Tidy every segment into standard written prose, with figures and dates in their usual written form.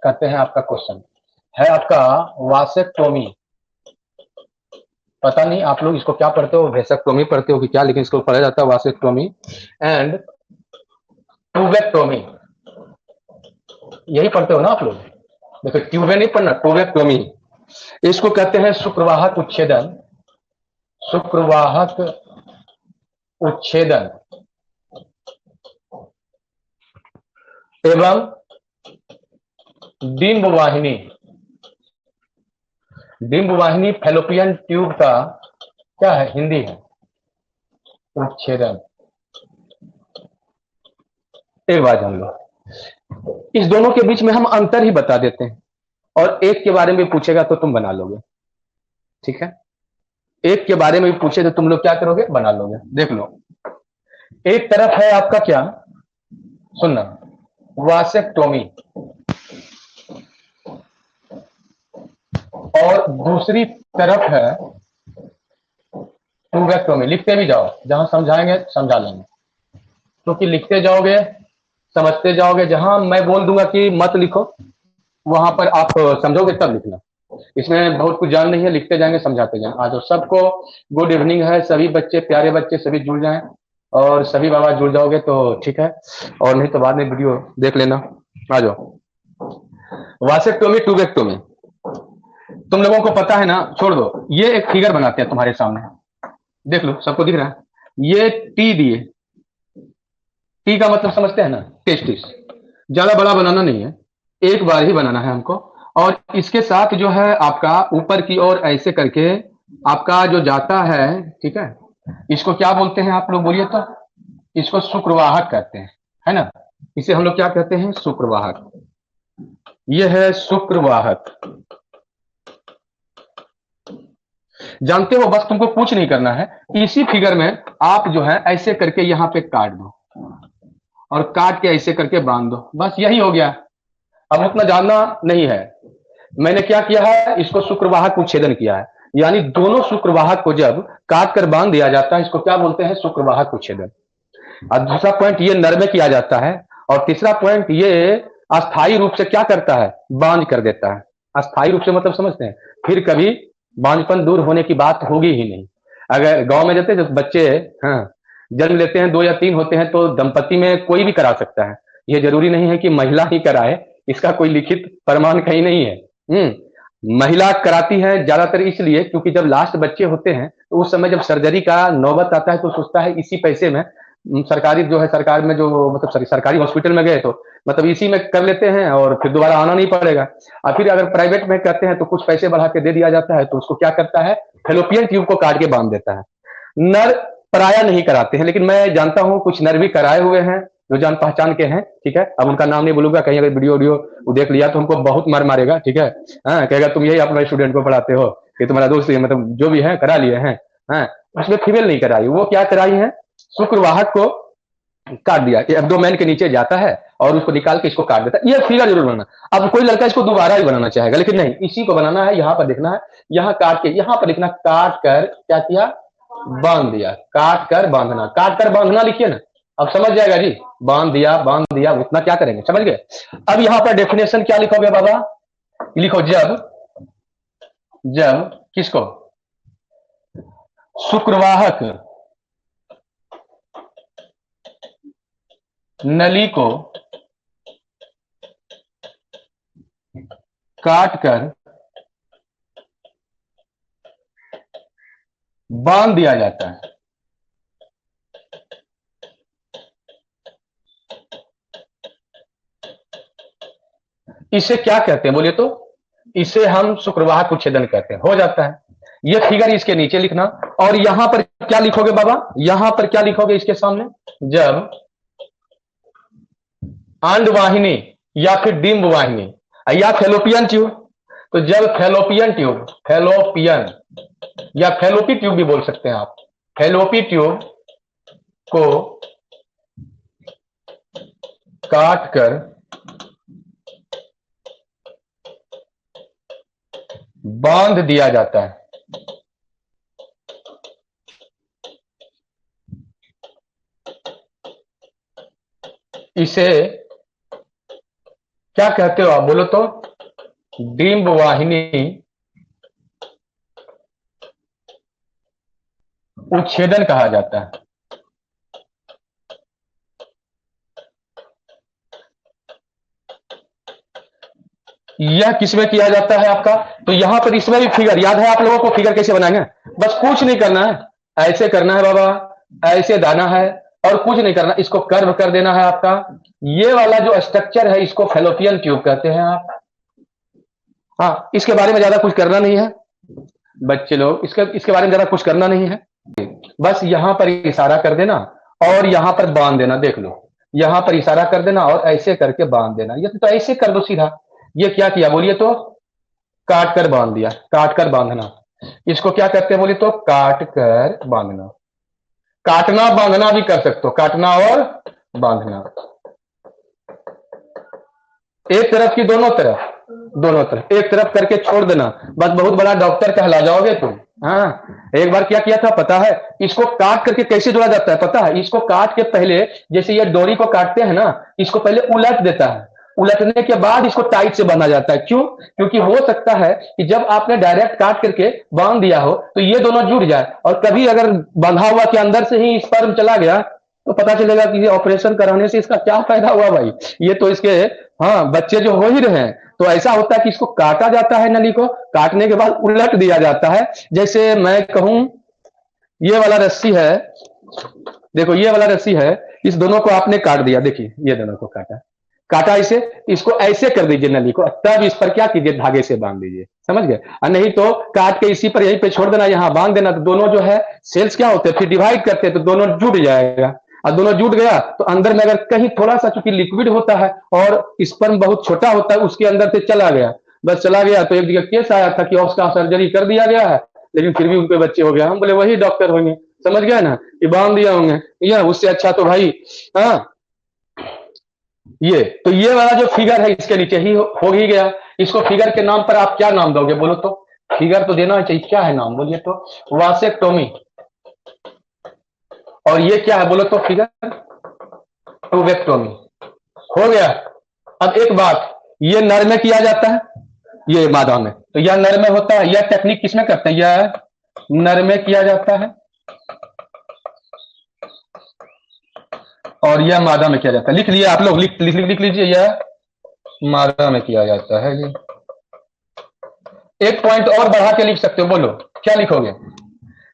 कहते हैं आपका क्वेश्चन है आपका वासेक्टोमी। पता नहीं आप लोग इसको क्या पढ़ते हो, वेसेक्टोमी पढ़ते हो कि क्या, लेकिन इसको पढ़ा जाता है वासेक्टोमी एंड ट्यूबेक्टोमी। यही पढ़ते हो ना आप लोग। देखो ट्यूबे नहीं पढ़ना, ट्यूबेक्टोमी। इसको कहते हैं शुक्रवाहक उच्छेदन। शुक्रवाहक उच्छेदन एवं डिंब वाहिनी। डिंब वाहिनी फैलोपियन ट्यूब का क्या है, हिंदी है उच्छेदन। एक बात जान लो, इस दोनों के बीच में हम अंतर ही बता देते हैं, और एक के बारे में पूछेगा तो तुम बना लोगे, ठीक है। एक के बारे में भी पूछे तो तुम लोग क्या करोगे, बना लोगे। देख लो, एक तरफ है आपका क्या, सुनना, वासेक्टोमी, और दूसरी तरफ है ट्यूबेक्टोमी। लिखते भी जाओ, जहां समझाएंगे समझा लेंगे, क्योंकि लिखते जाओगे समझते जाओगे। जहां मैं बोल दूंगा कि मत लिखो, वहां पर आप समझोगे तब लिखना। इसमें बहुत कुछ जान नहीं है, लिखते जाएंगे समझाते जाएंगे। आज सबको गुड इवनिंग है, सभी बच्चे प्यारे बच्चे सभी जुड़ जाएं, और सभी बाबा जुड़ जाओगे तो ठीक है, और नहीं तो बाद में वीडियो देख लेना। आ जाओ, वासेक्टोमी ट्यूबेक्टोमी तुम लोगों को पता है ना, छोड़ दो। ये एक फिगर बनाते हैं तुम्हारे सामने, देख लो, सबको दिख रहा है। ये टी दिए, टी का मतलब समझते हैं ना, टेस्टिस। ज्यादा बड़ा बनाना नहीं है, एक बार ही बनाना है हमको। और इसके साथ जो है आपका ऊपर की ओर ऐसे करके आपका जो जाता है, ठीक है, इसको क्या बोलते हैं आप लोग बोलिए तो। इसको शुक्रवाहक कहते हैं, है ना। इसे हम लोग क्या कहते हैं, शुक्रवाहक। यह है शुक्रवाहक, जानते हो। बस तुमको कुछ नहीं करना है, इसी फिगर में आप जो है ऐसे करके यहां पे काट दो, और काट के ऐसे करके बांध दो, बस यही हो गया। अब उतना जानना नहीं है। मैंने क्या किया है, इसको शुक्रवाहक को छेदन किया है, यानी दोनों शुक्रवाहक को जब काट कर बांध दिया जाता है, इसको क्या बोलते हैं, शुक्रवाहक को छेदन। और दूसरा पॉइंट ये नर में किया जाता है, और तीसरा पॉइंट ये अस्थायी रूप से क्या करता है, बांझ कर देता है। अस्थायी रूप से मतलब समझते हैं, फिर कभी बांझपन दूर होने की बात होगी ही नहीं। अगर गांव में जाते जब बच्चे, हाँ, जन्म लेते हैं, 2 या 3 होते हैं, तो दंपति में कोई भी करा सकता है। ये जरूरी नहीं है कि महिला ही कराए, इसका कोई लिखित प्रमाण कहीं नहीं है। महिला कराती है ज्यादातर इसलिए क्योंकि जब लास्ट बच्चे होते हैं तो उस समय जब सर्जरी का नौबत आता है तो सोचता है इसी पैसे में सरकारी जो है, सरकार में जो मतलब सरकारी हॉस्पिटल में गए तो मतलब इसी में कर लेते हैं, और फिर दोबारा आना नहीं पड़ेगा। और फिर अगर प्राइवेट में करते हैं तो कुछ पैसे बढ़ा के दे दिया जाता है, तो उसको क्या करता है, फेलोपियन ट्यूब को काट के बांध देता है। नर प्राय नहीं कराते हैं, लेकिन मैं जानता हूं कुछ नर भी कराए हुए हैं, जो जान पहचान के हैं, ठीक है। अब उनका नाम नहीं बोलूंगा, कहीं अगर वीडियो वीडियो देख लिया तो हमको बहुत मार मारेगा, ठीक है। हाँ, कहेगा तुम यही अपने स्टूडेंट को पढ़ाते हो, कि तुम्हारा दोस्त मतलब जो भी है करा लिए हैं। हाँ, उसमें फीमेल नहीं कराई, वो क्या कराई है, शुक्रवाहक को काट दिया, एब्डोमेन के नीचे जाता है और उसको निकाल के इसको काट देता है। ये फिगर जरूर बनाना। अब कोई लड़का इसको दोबारा ही बनाना चाहेगा, लेकिन नहीं, इसी को बनाना है। यहाँ पर देखना है, यहाँ काट के, यहाँ पर लिखना, काट कर क्या किया, बांध दिया। काट कर बांधना, काट कर बांधना लिखिए ना, अब समझ जाएगा जी। बांध दिया, उतना क्या करेंगे, समझ गए। अब यहाँ पर डेफिनेशन क्या लिखोगे बाबा, लिखो, जब जब किसको, शुक्रवाहक नली को काट कर बांध दिया जाता है, इसे क्या कहते हैं बोलिए तो, इसे हम शुक्रवाहक उच्छेदन कहते हैं। हो जाता है। ये फिगर इसके नीचे लिखना, और यहां पर क्या लिखोगे बाबा, यहां पर क्या लिखोगे इसके सामने, जब अंडवाहिनी या फिर डिंब वाहिनी या फेलोपियन ट्यूब, तो जब फेलोपियन ट्यूब, फेलोपियन या फेलोपी ट्यूब भी बोल सकते हैं आप, फेलोपी ट्यूब को काट कर बांध दिया जाता है, इसे क्या कहते हो आप, बोलो तो। डिंब वाहिनी उच्छेदन कहा जाता है। यह किसमें किया जाता है आपका, तो यहां पर इसमें भी फिगर याद है आप लोगों को, फिगर कैसे बनाएंगे, बस कुछ नहीं करना है, ऐसे करना है बाबा, ऐसे दाना है, और कुछ नहीं करना, इसको कर्व कर देना है आपका। ये वाला जो स्ट्रक्चर है इसको फेलोपियन ट्यूब कहते हैं आप। हाँ, इसके बारे में ज्यादा कुछ करना नहीं है बच्चे लोग, इसके इसके बारे में ज्यादा कुछ करना नहीं है। बस यहां पर इशारा कर देना और यहां पर बांध देना, देख लो, यहां पर इशारा कर देना और ऐसे करके बांध देना, ये तो ऐसे कर दो सीधा। ये क्या किया बोलिए तो, काट कर बांध दिया, काट कर बांधना, इसको क्या कहते हैं बोलिए तो, काट कर बांधना। काटना बांधना भी कर सकते हो, काटना और बांधना, एक तरफ की दोनों तरफ, दोनों तरफ एक तरफ करके छोड़ देना, बस बहुत बड़ा डॉक्टर कहला जाओगे तुम। हाँ, एक बार क्या किया था पता है, इसको काट करके कैसे जोड़ा जाता है पता है, इसको काट के पहले, जैसे ये डोरी को काटते हैं ना, इसको पहले उलट देता है, उलटने के बाद इसको टाइट से बांधा जाता है। क्यों? क्योंकि हो सकता है कि जब आपने डायरेक्ट काट करके बांध दिया हो तो ये दोनों जुड़ जाए, और कभी अगर बंधा हुआ के अंदर से ही स्पर्म चला गया तो पता चलेगा कि ये ऑपरेशन कराने से इसका क्या फायदा हुआ भाई, ये तो इसके, हाँ, बच्चे जो हो ही रहे हैं। तो ऐसा होता है कि इसको काटा जाता है, नली को काटने के बाद उलट दिया जाता है। जैसे मैं कहूं, ये वाला रस्सी है, देखो ये वाला रस्सी है, इस दोनों को आपने काट दिया, देखिए ये दोनों को काटा, काटा इसे, इसको ऐसे कर दीजिए नली को, तब इस पर क्या कीजिए, धागे से बांध दीजिए, समझ गए, और नहीं तो काट के इसी पर यहीं पे छोड़ देना, यहां बांध देना, तो दोनों जो है सेल्स क्या होते हैं, फिर डिवाइड करते हैं तो दोनों जुड़ जाएगा, और दोनों जुट गया तो अंदर में अगर कहीं थोड़ा सा, चूंकि लिक्विड होता है और स्पर्म बहुत छोटा होता है, उसके अंदर से चला गया, बस चला गया, तो एक जगह केस आया था कि उसका सर्जरी कर दिया गया है, लेकिन फिर भी उनके बच्चे हो गया। हम बोले वही डॉक्टर होंगे, समझ गए ना, कि बांध दिया होंगे, या उससे अच्छा तो भाई, हाँ, ये तो ये वाला जो फिगर है इसके नीचे ही हो ही गया। इसको फिगर के नाम पर आप क्या नाम दोगे बोलो तो, फिगर तो देना चाहिए, क्या है नाम बोलिए तो, वासेक्टोमी। और ये क्या है बोलो तो, फिगर ट्यूबेक्टोमी, हो गया। अब एक बात, ये नर में किया जाता है, ये मादा में, तो यह नर में होता है, यह टेक्निक किसमें करते हैं, यह नर में किया जाता है, और यह मादा में किया जाता है। लिख लिया आप लोग, लिख लीजिए, यह मादा में किया जाता है। ये एक पॉइंट और बढ़ा के लिख सकते हो, बोलो क्या लिखोगे,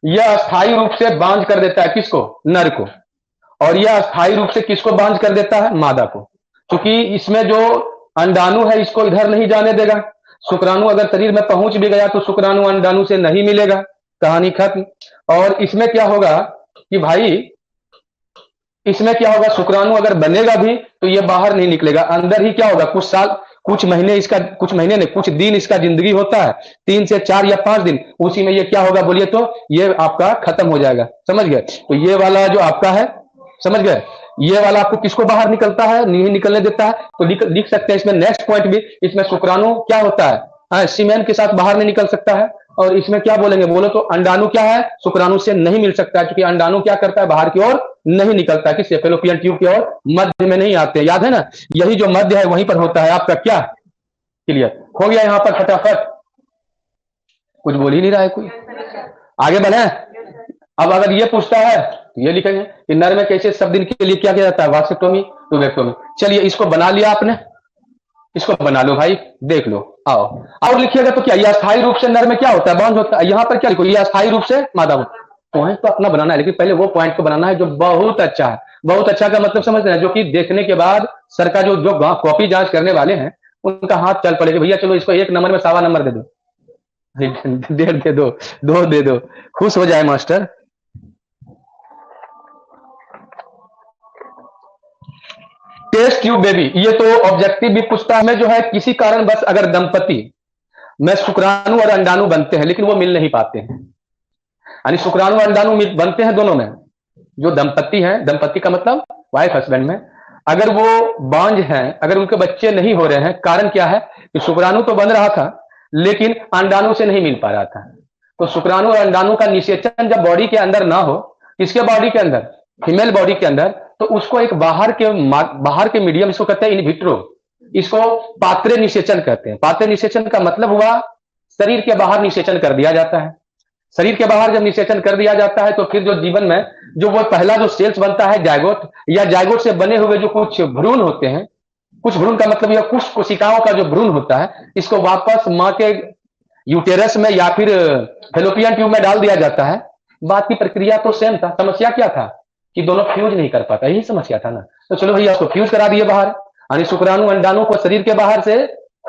यह अस्थायी रूप से बांझ कर देता है किसको, नर को, और यह अस्थायी रूप से किसको बांझ कर देता है, मादा को, क्योंकि इसमें जो अंडाणु है इसको इधर नहीं जाने देगा, शुक्राणु अगर शरीर में पहुंच भी गया तो शुक्राणु अंडाणु से नहीं मिलेगा, कहानी खत्म। और इसमें क्या होगा कि भाई, इसमें क्या होगा, शुक्राणु अगर बनेगा भी तो ये बाहर नहीं निकलेगा, अंदर ही क्या होगा, कुछ साल, कुछ महीने इसका, कुछ महीने नहीं, कुछ दिन इसका जिंदगी होता है, 3 से 4 या 5 दिन, उसी में ये क्या होगा बोलिए तो, ये आपका खत्म हो जाएगा, समझ गए। तो ये वाला जो आपका है, समझ गए, ये वाला आपको किसको बाहर निकलता है, नहीं निकलने देता है, तो लिख सकते हैं इसमें नेक्स्ट पॉइंट भी, इसमें शुक्राणु क्या होता है, हाँ, सीमेन के साथ बाहर नहीं निकल सकता है। और इसमें क्या बोलेंगे बोलो तो, अंडाणु क्या है, शुक्राणु से नहीं मिल सकता है, क्योंकि अंडाणु क्या करता है, बाहर की ओर नहीं निकलता, कि फेलोपियन ट्यूब की ओर मध्य में नहीं आते, याद है ना, यही जो मध्य है वहीं पर होता है आपका क्या, क्लियर हो गया यहां पर फटाफट, कुछ बोल ही नहीं रहा है कोई, आगे बढ़े। अब अगर ये पूछता है तो ये लिखेंगे कि नर में कैसे सब दिन के लिए क्या किया जाता है, वासेक्टोमी, ट्यूबेक्टोमी। चलिए इसको बना लिया आपने, इसको बना लो भाई, देख लो, आओ, और लिखिएगा तो क्या, यह अस्थायी रूप से नर में क्या होता है, बांझ होता है, यहां पर क्या लिखो, यह अस्थायी रूप से मादा में। पॉइंट तो अपना बनाना है, लेकिन पहले वो पॉइंट को बनाना है जो बहुत अच्छा है। बहुत अच्छा का मतलब समझ रहे हैं, जो कि देखने के बाद सर का जो जो कॉपी जांच करने वाले हैं उनका हाथ चल पड़ेगा, भैया चलो इसको 1 नंबर में 1.25 नंबर दे दो, 1.5 दे दो, 2 दे दो, खुश हो जाए मास्टर। टेस्ट ट्यूब बेबी, ये तो ऑब्जेक्टिव भी पूछता है, जो है किसी कारण बस अगर दंपति में शुक्राणु और अंडाणु बनते हैं लेकिन वो मिल नहीं पाते हैं, यानी शुक्राणु और अंडाणु बनते हैं दोनों में, जो दंपति हैं, दंपति का मतलब वाइफ हस्बैंड में, अगर वो बांझ हैं, अगर उनके बच्चे नहीं हो रहे हैं, कारण क्या है कि शुक्राणु तो बन रहा था लेकिन अंडाणु से नहीं मिल पा रहा था, तो शुक्राणु और अंडाणु का निषेचन जब बॉडी के अंदर ना हो, किसके बॉडी के अंदर, फीमेल बॉडी के अंदर, तो उसको एक बाहर के मीडियम, इसको कहते हैं इन विट्रो, इसको पात्रे निषेचन कहते हैं। पात्रे निषेचन का मतलब हुआ शरीर के बाहर निषेचन कर दिया जाता है। शरीर के बाहर जब निषेचन कर दिया जाता है तो फिर जो जीवन में जो वो पहला जो सेल्स बनता है जायगोट, या जायगोट से बने हुए जो कुछ भ्रूण होते हैं, कुछ भ्रूण का मतलब यह कुछ कोशिकाओं का जो भ्रूण होता है, इसको वापस मां के यूटेरस में या फिर फेलोपियन ट्यूब में डाल दिया जाता है। बात की प्रक्रिया तो सेम था। समस्या क्या था कि दोनों फ्यूज नहीं कर पाता, यही समस्या था ना। तो चलो भैया उसको फ्यूज करा दिए बाहर, यानी शुक्राणु अंडाणु को शरीर के बाहर से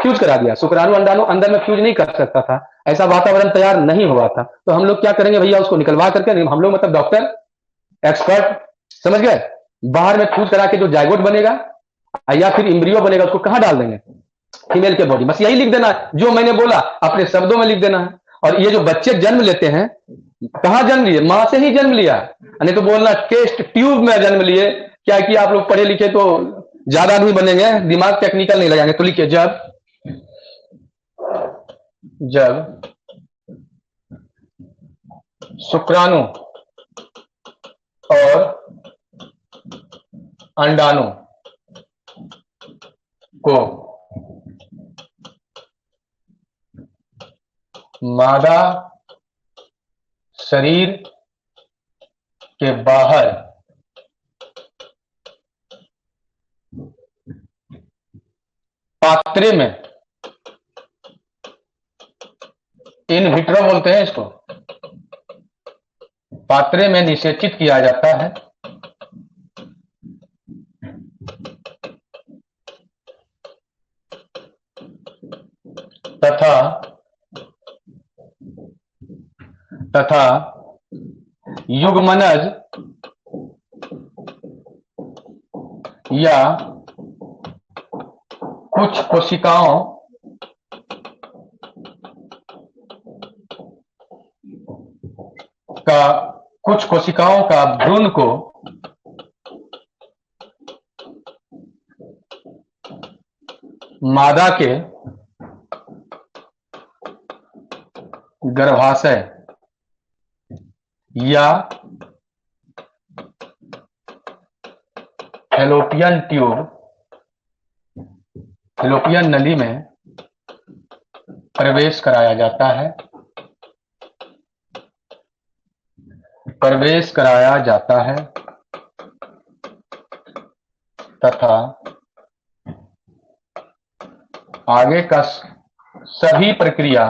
फ्यूज करा दिया। शुक्राणु अंडाणु अंदर में फ्यूज नहीं कर सकता था, ऐसा वातावरण तैयार नहीं हुआ था। तो हम लोग क्या करेंगे भैया, उसको निकलवा करके, हम लोग मतलब डॉक्टर एक्सपर्ट, समझ गए, बाहर में फ्यूज करा के जो जायगोट बनेगा या फिर इम्ब्रियो बनेगा उसको कहां डाल देंगे, फीमेल के बॉडी। बस यही लिख देना है, जो मैंने बोला अपने शब्दों में लिख देना है। और ये जो बच्चे जन्म लेते हैं, कहां जन्म लिए, मां से ही जन्म लिया, नहीं तो बोलना टेस्ट ट्यूब में जन्म लिए। क्या कि आप लोग पढ़े लिखे तो ज्यादा नहीं बनेंगे, दिमाग टेक्निकल नहीं लगाएंगे। तो लिखिए, जब जब शुक्राणु और अंडाणु को मादा शरीर के बाहर पात्रे में, इन विट्रो बोलते हैं इसको, पात्रे में निषेचित किया जाता है तथा तथा युग्मनज या कुछ कोशिकाओं का भ्रूण को मादा के गर्भाशय या फैलोपियन ट्यूब, फैलोपियन नली में प्रवेश कराया जाता है, प्रवेश कराया जाता है तथा आगे का सभी प्रक्रिया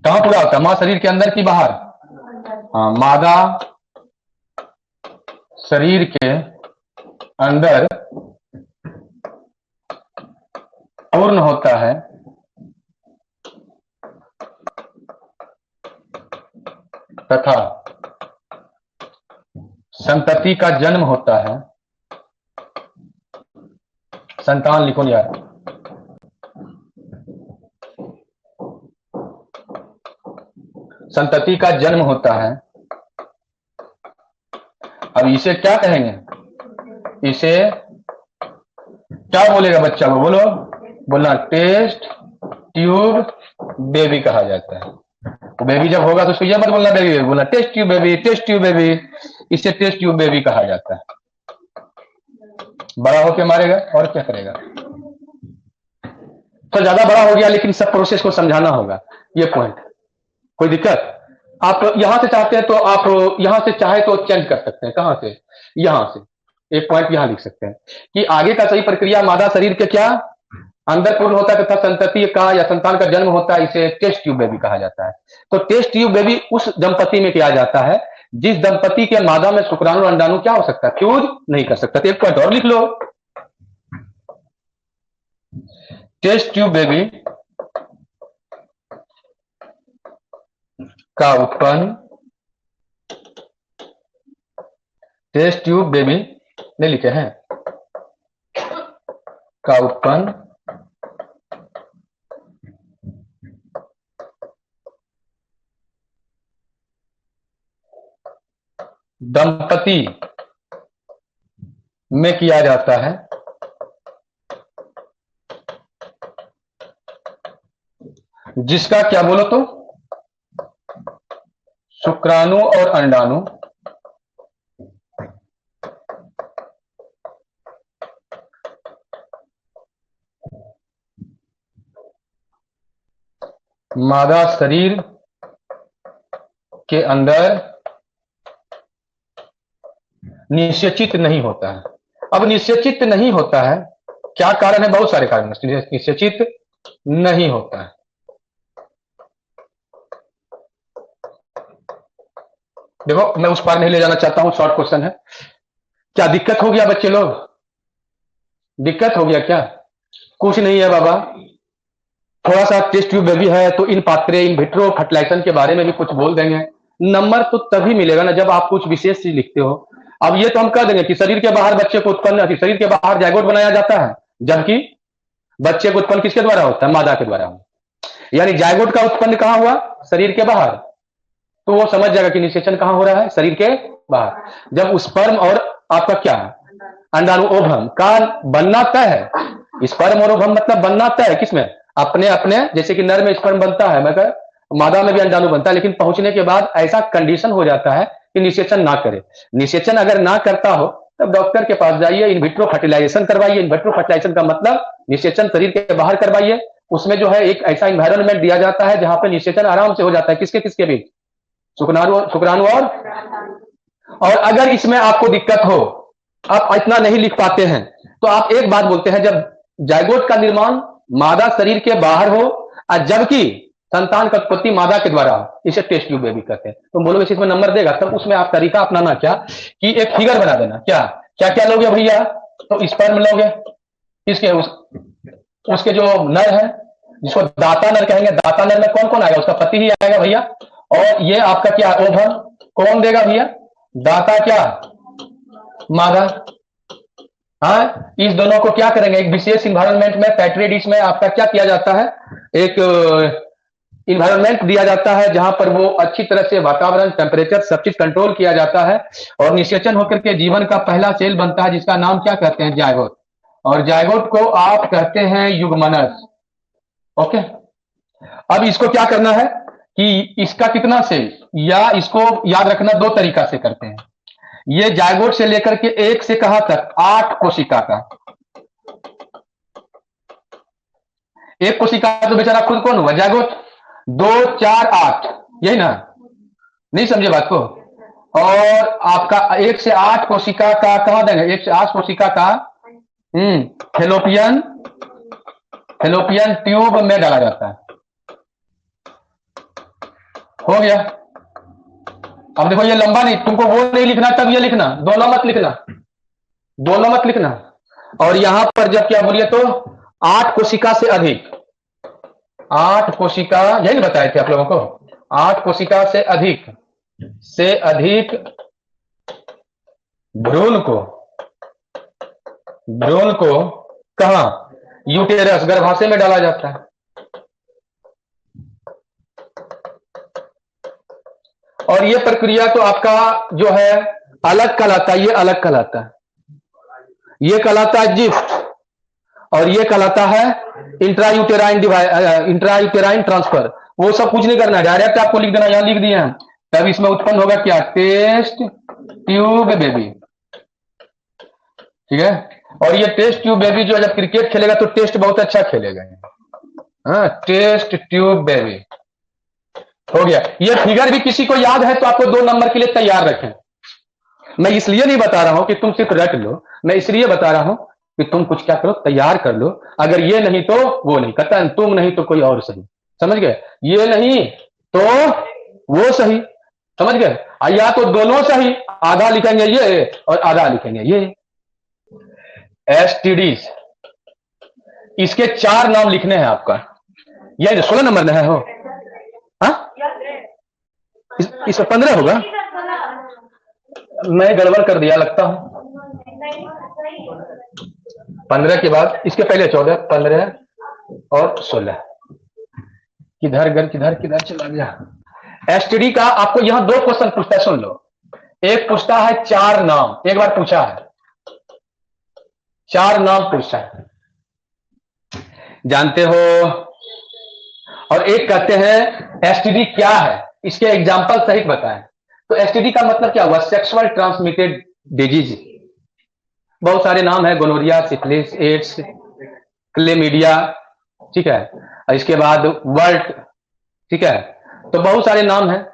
कहां पूरा होता है, मां शरीर के अंदर की बाहर, हाँ, मादा शरीर के अंदर पूर्ण होता है तथा संतति का जन्म होता है। संतान लिखो यार, संतति का जन्म होता है। अब इसे क्या कहेंगे, इसे क्या बोलेगा बच्चा को, बोलो, बोलना टेस्ट ट्यूब बेबी कहा जाता है। तो बेबी जब होगा तो उसको यह मत बोलना बेबी, बोलना test tube baby, test tube baby, इसे टेस्ट ट्यूब बेबी कहा जाता है। बड़ा होके मारेगा और क्या करेगा, तो ज्यादा बड़ा हो गया, लेकिन सब प्रोसेस को समझाना होगा। ये पॉइंट, कोई दिक्कत, आप यहां से चाहते हैं तो आप यहां से चाहे तो चेंज कर सकते हैं, कहां से, यहां से एक पॉइंट यहां लिख सकते हैं कि आगे का सही प्रक्रिया मादा शरीर के क्या अंदर पूर्ण होता है तथा संतति का या संतान का जन्म होता है, इसे टेस्ट ट्यूब बेबी कहा जाता है। तो टेस्ट ट्यूब बेबी उस दंपति में किया जाता है जिस दंपति के मादा में शुक्राणु अंडाणु क्या हो सकता है, फ्यूज नहीं कर सकता। तो एक पॉइंट और लिख लो, टेस्ट ट्यूब बेबी का उत्पन्न, टेस्ट ट्यूब बेबी ने लिखे हैं, का उत्पन्न दंपति में किया जाता है जिसका क्या बोलो तो शुक्राणु और अंडाणु मादा शरीर के अंदर निषेचित नहीं होता है। अब निषेचित नहीं होता है, क्या कारण है? बहुत सारे कारण निषेचित नहीं होता है। देखो मैं उस पार नहीं ले जाना चाहता हूं, शॉर्ट क्वेश्चन है। क्या दिक्कत हो गया बच्चे लोग? दिक्कत हो गया क्या? कुछ नहीं है बाबा, थोड़ा सा टेस्ट ट्यूब बेबी है तो इन पात्रे इन विट्रो फर्टिलाइजेशन के बारे में भी कुछ बोल देंगे। नंबर तो तभी मिलेगा ना जब आप कुछ विशेष चीज लिखते हो। अब ये तो हम कह देंगे कि शरीर के बाहर बच्चे को उत्पन्न, शरीर के बाहर जायगोट बनाया जाता है, जबकि बच्चे को उत्पन्न किसके द्वारा होता है? मादा के द्वारा। यानी जायगोट का उत्पन्न कहां हुआ? शरीर के बाहर। तो वो समझ जाएगा कि निषेचन कहां हो रहा है? शरीर के बाहर। जब स्पर्म और आपका क्या है, अंडाणु ओभम का बनना तय है। स्पर्म और ओभम मतलब बनना तय है किसमें? अपने अपने, जैसे कि नर में स्पर्म बनता है, मगर मादा में भी अंडाणु बनता है, लेकिन पहुंचने के बाद ऐसा कंडीशन हो जाता है कि निषेचन ना करे। निषेचन अगर ना करता हो तब डॉक्टर के पास जाइए, इन विट्रो फर्टिलाइजेशन करवाइए। इन विट्रो फर्टिलाइजेशन का मतलब निषेचन शरीर के बाहर करवाइए। उसमें जो है एक ऐसा इन्वायरमेंट दिया जाता है जहां पर निषेचन आराम से हो जाता है। किसके किसके बीच? शुक्राणु और अगर इसमें आपको दिक्कत हो, आप इतना नहीं लिख पाते हैं, तो आप एक बात बोलते हैं, जब जायगोट का निर्माण मादा शरीर के बाहर हो और जबकि संतान का उत्पत्ति मादा के द्वारा हो, इसे टेस्ट ट्यूब बेबी कहते हैं। तो बोलोगे इसमें नंबर देगा, तब उसमें आप तरीका अपनाना क्या कि एक फिगर बना देना। क्या क्या क्या लोगे भैया? तो स्पर्म लोगे, इसके उसके जो नर है, जिसको दाता नर कहेंगे, दाता नर में कौन कौन आएगा? उसका पति ही आएगा भैया। और ये आपका क्या? ओभम कौन देगा भैया? दाता क्या? मादा। हाँ, इस दोनों को क्या करेंगे? एक विशेष इन्वायरमेंट में, पैट्री डिश में आपका क्या किया जाता है? एक इन्वायरमेंट दिया जाता है जहां पर वो अच्छी तरह से वातावरण, टेम्परेचर, सब चीज कंट्रोल किया जाता है और निषेचन होकर के जीवन का पहला सेल बनता है, जिसका नाम क्या कहते हैं? जायगोट। और जायगोट को आप कहते हैं युग्मनज। ओके। अब इसको क्या करना है कि इसका कितना सेल, या इसको याद रखना दो तरीका से करते हैं। ये जायगोट से लेकर के 1 से कहां तक? 8 कोशिका का। एक कोशिका तो बेचारा खुद कौन हुआ? जायगोट। 2 4 8, यही ना? नहीं समझे बात को? और आपका 1 से 8 कोशिका का कहां देंगे? 1 से 8 कोशिका का फेलोपियन फेलोपियन ट्यूब में डाला जाता है। हो गया। अब देखो ये लंबा नहीं, तुमको वो नहीं लिखना, तब ये लिखना, दोनों मत लिखना, दोनों मत लिखना। और यहां पर जब क्या बोलिए तो 8 कोशिका से अधिक, 8 कोशिका, यही बताए थे आप लोगों को। 8 कोशिका से अधिक भ्रूण को कहां? यूटेरस, गर्भाशय में डाला जाता है। और ये प्रक्रिया तो आपका जो है अलग कहलाता है, ये अलग कहलाता है। ये कहलाता है जिफ्ट और ये कहलाता है इंट्रायूटेराइन ट्रांसफर। वो सब कुछ नहीं करना है, डायरेक्ट आपको लिख देना, यहां लिख दिए हैं। तब इसमें उत्पन्न होगा क्या? Test tube baby. ठीक है। और ये टेस्ट ट्यूब बेबी जो जब क्रिकेट खेलेगा तो टेस्ट बहुत अच्छा खेलेगा। हाँ, टेस्ट ट्यूब बेबी हो गया। ये फिगर भी किसी को याद है तो आपको 2 नंबर के लिए तैयार रखें। मैं इसलिए नहीं बता रहा हूं कि तुम सिर्फ रट लो, मैं इसलिए बता रहा हूं कि तुम कुछ क्या करो, तैयार कर लो। अगर ये नहीं तो वो नहीं, कतन तुम नहीं तो कोई और सही। समझ गए? ये नहीं तो वो सही। समझ गए? या तो दोनों सही, आधा लिखेंगे ये और आधा लिखेंगे ये। एसटीडीज, इसके 4 नाम लिखने हैं आपका। ये 16 नंबर में है हो? हाँ, इसमें 15 होगा। मैं गड़बड़ कर दिया लगता हूं। 15 के बाद इसके पहले 14, 15 और 16। किधर चला गया? एसटीडी का आपको यहां 2 क्वेश्चन पूछता है, सुन लो। एक पूछता है 4 नाम, एक बार पूछा है 4 नाम पूछता है, जानते हो? और एक कहते हैं एसटीडी क्या है, इसके एग्जाम्पल सहित बताएं। तो एसटीडी का मतलब क्या हुआ? Sexual transmitted disease. बहुत सारे नाम है, गोनोरिया, सिफिलिस, एड्स, क्लेमीडिया। ठीक है। इसके बाद वर्ल्ट ठीक है, तो बहुत सारे नाम हैं।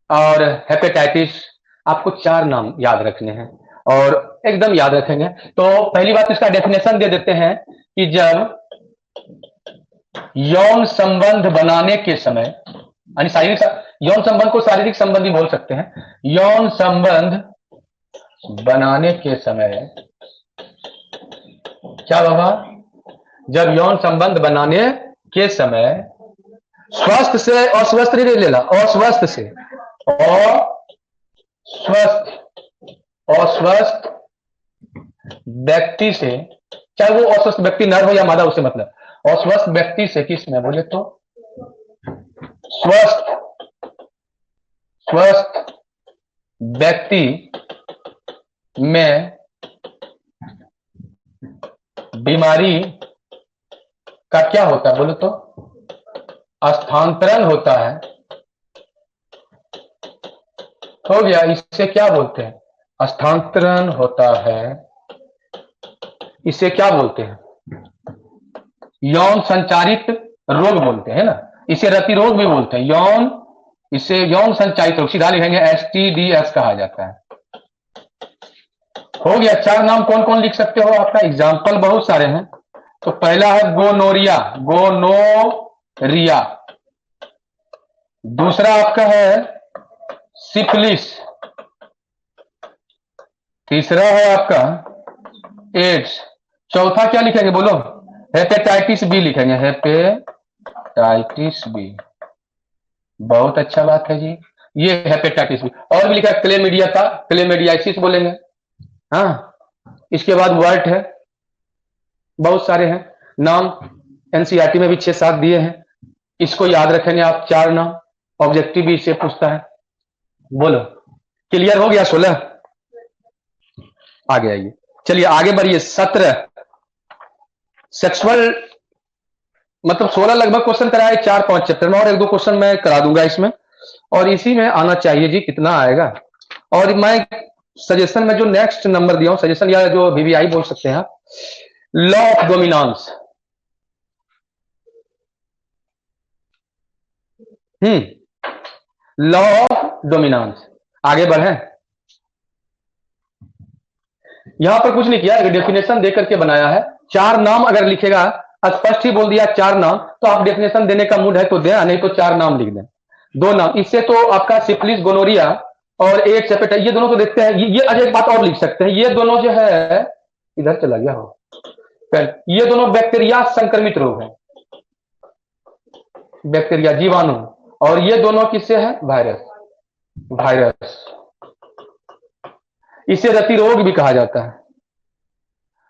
और हेपेटाइटिस, आपको 4 नाम याद रखने हैं और एकदम याद रखेंगे। तो पहली बात इसका डेफिनेशन दे देते हैं कि जब यौन संबंध बनाने के समय, यानी शारीरिक यौन संबंध को शारीरिक संबंध भी बोल सकते हैं। यौन संबंध बनाने के समय क्या होगा? जब यौन संबंध बनाने के समय स्वस्थ से अस्वस्थ नहीं लेना, अस्वस्थ से अस्वस्थ अस्वस्थ व्यक्ति से, चाहे वो अस्वस्थ व्यक्ति नर हो या मादा, उससे मतलब अस्वस्थ व्यक्ति से, किस में बोले तो स्वस्थ स्वस्थ व्यक्ति में बीमारी का क्या होता है बोले तो स्थानांतरण होता है। हो गया, इससे क्या बोलते हैं? स्थानांतरण होता है। इसे क्या बोलते हैं? यौन संचारित रोग बोलते हैं ना, इसे रति रोग भी बोलते हैं। इसे यौन संचारित रोग, सीधा लिखेंगे STDs कहा जाता है। हो गया, 4 नाम कौन कौन लिख सकते हो? आपका एग्जाम्पल बहुत सारे हैं। तो पहला है गोनोरिया, गोनोरिया। दूसरा आपका है सिफिलिस। तीसरा है आपका एड्स। चौथा क्या लिखेंगे बोलो? हेपेटाइटिस बी लिखेंगे, हेपेटाइटिस बी। बहुत अच्छा बात है जी, ये हेपेटाइटिस बी। और भी लिखा है क्लेमीडिया का, क्लेमीडियासिस बोलेंगे। हाँ, इसके बाद वर्ट है, बहुत सारे हैं नाम, एनसीईआरटी में भी 6-7 दिए हैं। इसको याद रखेंगे आप, 4 नाम। ऑब्जेक्टिव भी इससे पूछता है। बोलो, क्लियर हो गया? 16 आगे आइए, चलिए आगे बढ़िए। 17 सेक्सुअल, मतलब 16 लगभग क्वेश्चन कराए 4-5 चैप्टर में, और 1-2 क्वेश्चन मैं करा दूंगा इसमें, और इसी में आना चाहिए जी। कितना आएगा? और मैं सजेशन में जो नेक्स्ट नंबर दिया हूं, सजेशन या जो VVI बोल सकते हैं आप, law of dominance. Law of dominance. आगे बढ़े, यहां पर कुछ नहीं किया, एक डेफिनेशन दे करके बनाया है। 4 नाम अगर लिखेगा, स्पष्ट ही बोल दिया 4 नाम, तो आप डेफिनेशन देने का मूड है तो दे, नहीं तो 4 नाम लिख दें। 2 नाम, इससे तो आपका सिफिलिस, गोनोरिया और एड्स, हेपेटाइटिस, ये दोनों तो देखते हैं। ये अजय एक बात और लिख सकते हैं, ये दोनों जो है, इधर चला गया हो, ये दोनों बैक्टीरिया संक्रमित रोग है, बैक्टीरिया, जीवाणु। और ये दोनों किससे है? Virus, virus. इसे रति रोग भी कहा जाता है,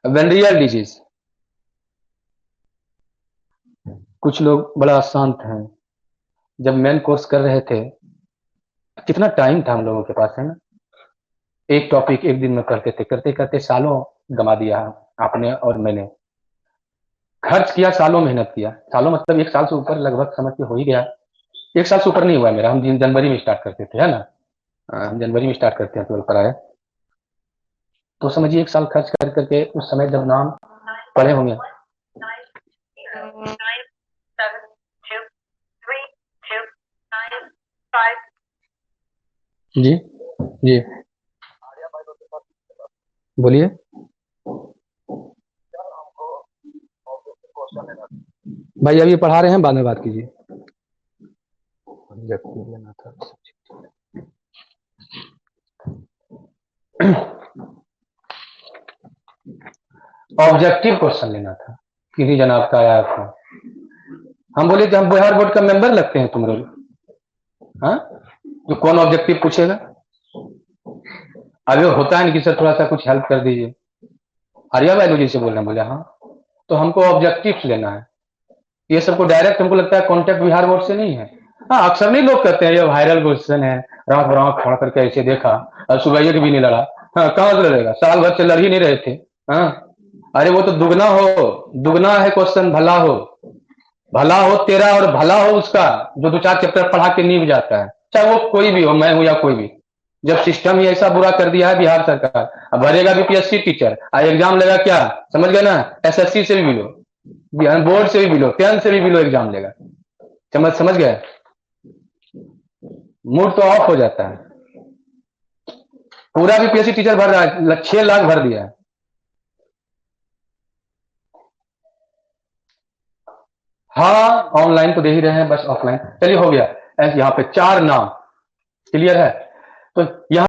वेनरियल डिजीज। कुछ लोग बड़ा शांत हैं। जब मेन कोर्स कर रहे थे, कितना टाइम था हम लोगों के पास, है ना? एक टॉपिक एक दिन में करते थे, करते करते सालों गमा दिया आपने और मैंने। खर्च किया, सालों मेहनत किया, सालों मतलब 1 साल से ऊपर लगभग समझ के हो ही गया। 1 साल से ऊपर नहीं हुआ मेरा, हम जनवरी में स्टार्ट करते थे, है ना? हम जनवरी में स्टार्ट करते हैं 12 पर आए, तो समझिए 1 साल खर्च कर करके उस समय जब नाम पढ़े होंगे। जी जी, बोलिए। भाई अभी पढ़ा रहे हैं, बाद में बात कीजिए। ऑब्जेक्टिव क्वेश्चन लेना था, किसी जनाब का आया था। हम बोले कि हम बिहार बोर्ड का मेंबर लगते हैं तुम लोग, हाँ? जो कौन ऑब्जेक्टिव पूछेगा? अभी होता है ना कि सर थोड़ा सा कुछ हेल्प कर दीजिए, आर्या बायोलॉजी से बोल रहे हैं। बोले हाँ, तो हमको ऑब्जेक्टिव लेना है। ये सबको डायरेक्ट हमको लगता है कॉन्टेक्ट बिहार बोर्ड से नहीं है। हाँ, अक्सर नहीं लोग कहते हैं ये वायरल क्वेश्चन है, रात भर आंख फाड़ करके ऐसे देखा और सुबह भी नहीं लड़ा। हाँ, कहाँ से लड़ेगा? साल भर से लड़ ही नहीं रहे थे। हाँ, अरे वो तो दुगना हो, दुगना है क्वेश्चन, भला हो, भला हो तेरा और भला हो उसका, जो 2-4 चैप्टर पढ़ा के नींव जाता है, चाहे वो कोई भी हो, मैं हूं या कोई भी। जब सिस्टम ही ऐसा बुरा कर दिया है बिहार सरकार, अब भरेगा BPSC टीचर, एग्जाम लेगा क्या? समझ गए ना? SSC से भी बिलो, बोर्ड से भी बिलो, 10th से भी बिलो एग्जाम लेगा। समझ गए? मूड तो ऑफ हो जाता है। पूरा भी पीएससी टीचर भर रहा है, 6 लाख भर दिया है। हाँ ऑनलाइन तो दे ही रहे हैं, बस ऑफलाइन चलिए हो गया। यहाँ पे 4 नाम क्लियर है। तो यहाँ